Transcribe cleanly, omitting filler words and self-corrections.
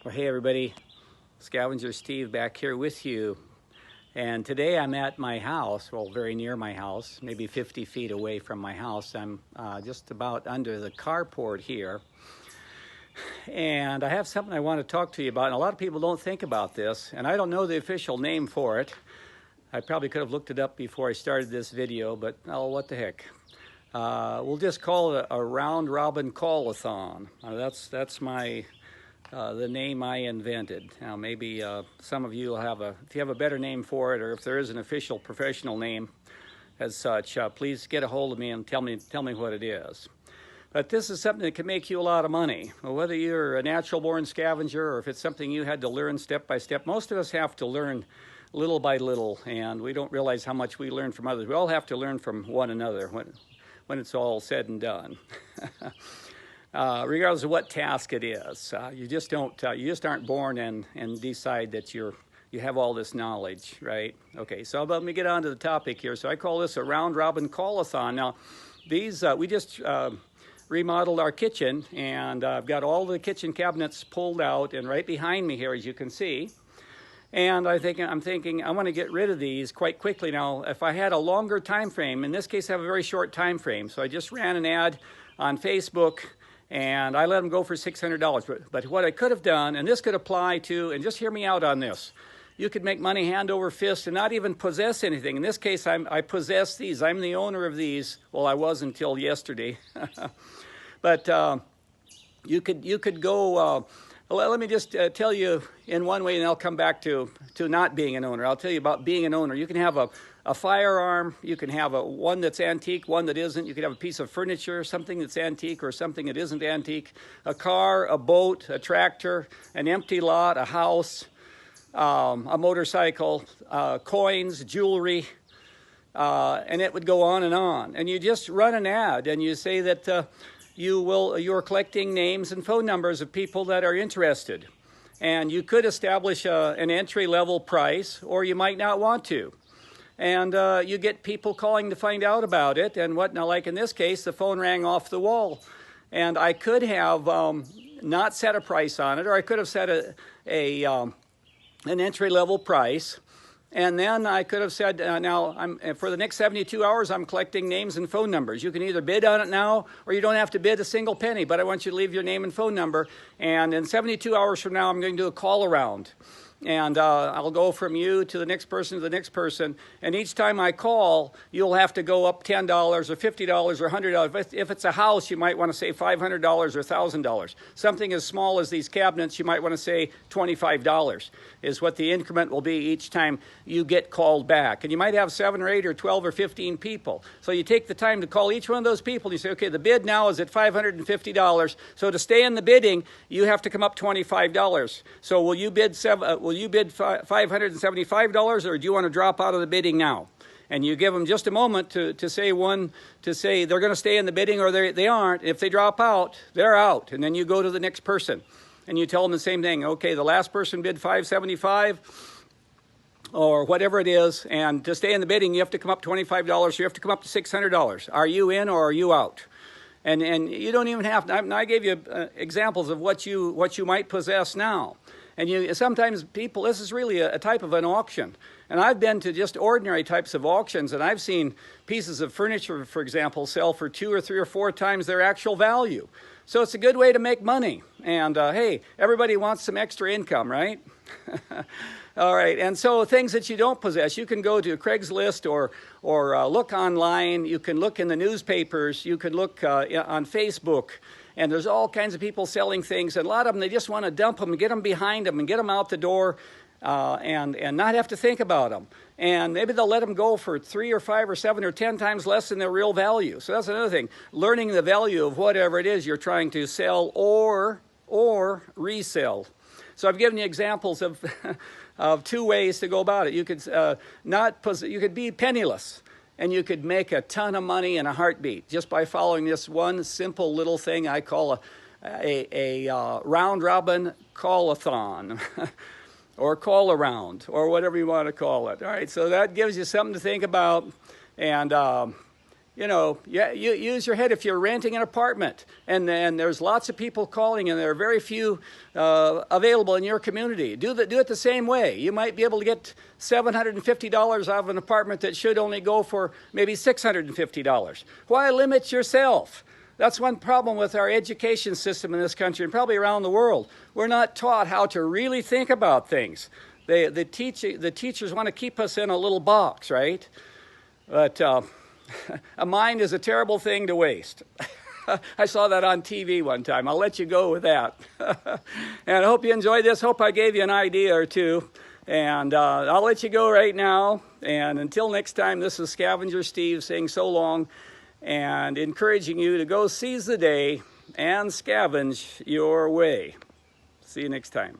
Well, hey everybody, Scavenger Steve back here with you. And today I'm at my house, well, very near my house, maybe 50 feet away from my house. I'm just about under the carport here. And I have something I want to talk to you about. And a lot of people don't think about this, and I don't know the official name for it. I probably could have looked it up before I started this video, but oh, what the heck. We'll just call it a round-robin call-a-thon. That's my the name I invented. Now maybe some of you will have if you have a better name for it, or if there is an official professional name as such, please get a hold of me and tell me what it is. But this is something that can make you a lot of money. Whether you're a natural-born scavenger or if it's something you had to learn step by step, most of us have to learn little by little, and we don't realize how much we learn from others. We all have to learn from one another when it's all said and done. Regardless of what task it is, you just aren't born and decide that you have all this knowledge, right? Okay, so let me get on to the topic here. So I call this a round-robin call-a-thon. Now, these we just remodeled our kitchen, and I've got all the kitchen cabinets pulled out, and right behind me here, as you can see. And I'm thinking I want to get rid of these quite quickly. Now, if I had a longer time frame, in this case I have a very short time frame, so I just ran an ad on Facebook, and I let them go for $600. But what I could have done, and this could apply to, and just hear me out on this, you could make money hand over fist and not even possess anything. In this case, I possess these. I'm the owner of these. Well, I was until yesterday. But you could go, let me just tell you in one way, and I'll come back to not being an owner. I'll tell you about being an owner. You can have a firearm, you can have one that's antique, one that isn't. You can have a piece of furniture, something that's antique or something that isn't antique, a car, a boat, a tractor, an empty lot, a house, a motorcycle, coins, jewelry, and it would go on. And you just run an ad and you say that you're collecting names and phone numbers of people that are interested. And you could establish an entry-level price, or you might not want to. And you get people calling to find out about it. And now, like in this case, the phone rang off the wall. And I could have not set a price on it, or I could have set an entry-level price. And then I could have said, for the next 72 hours, I'm collecting names and phone numbers. You can either bid on it now, or you don't have to bid a single penny, but I want you to leave your name and phone number. And in 72 hours from now, I'm going to do a call around. And I'll go from you to the next person to the next person. And each time I call, you'll have to go up $10 or $50 or $100. If it's a house, you might want to say $500 or $1,000. Something as small as these cabinets, you might want to say $25 is what the increment will be each time you get called back. And you might have 7 or 8 or 12 or 15 people. So you take the time to call each one of those people. And you say, okay, the bid now is at $550. So to stay in the bidding, you have to come up $25. So will you bid $575, or do you want to drop out of the bidding now? And you give them just a moment to say they're going to stay in the bidding or they aren't. If they drop out, they're out. And then you go to the next person and you tell them the same thing. Okay, the last person bid $575 or whatever it is, and to stay in the bidding, you have to come up $25. You have to come up to $600. Are you in or are you out? And you don't even have to. I gave you examples of what you might possess now. And sometimes people, this is really a type of an auction. And I've been to just ordinary types of auctions, and I've seen pieces of furniture, for example, sell for 2 or 3 or 4 times their actual value. So it's a good way to make money. And hey, everybody wants some extra income, right? All right, and so things that you don't possess, you can go to Craigslist or look online. You can look in the newspapers. You can look on Facebook. And there's all kinds of people selling things. And a lot of them, they just want to dump them and get them behind them and get them out the door and not have to think about them. And maybe they'll let them go for 3 or 5 or 7 or 10 times less than their real value. So that's another thing. Learning the value of whatever it is you're trying to sell or resell. So I've given you examples of of 2 ways to go about it. You could you could be penniless. And you could make a ton of money in a heartbeat just by following this one simple little thing I call a round-robin call-a-thon or call-around or whatever you want to call it. All right, so that gives you something to think about. And Yeah, you use your head if you're renting an apartment, and there's lots of people calling, and there are very few available in your community. Do it the same way. You might be able to get $750 out of an apartment that should only go for maybe $650. Why limit yourself? That's one problem with our education system in this country and probably around the world. We're not taught how to really think about things. The teachers want to keep us in a little box, right? But a mind is a terrible thing to waste. I saw that on TV one time. I'll let you go with that. And I hope you enjoyed this. Hope I gave you an idea or two. And I'll let you go right now. And until next time, this is Scavenger Steve saying so long and encouraging you to go seize the day and scavenge your way. See you next time.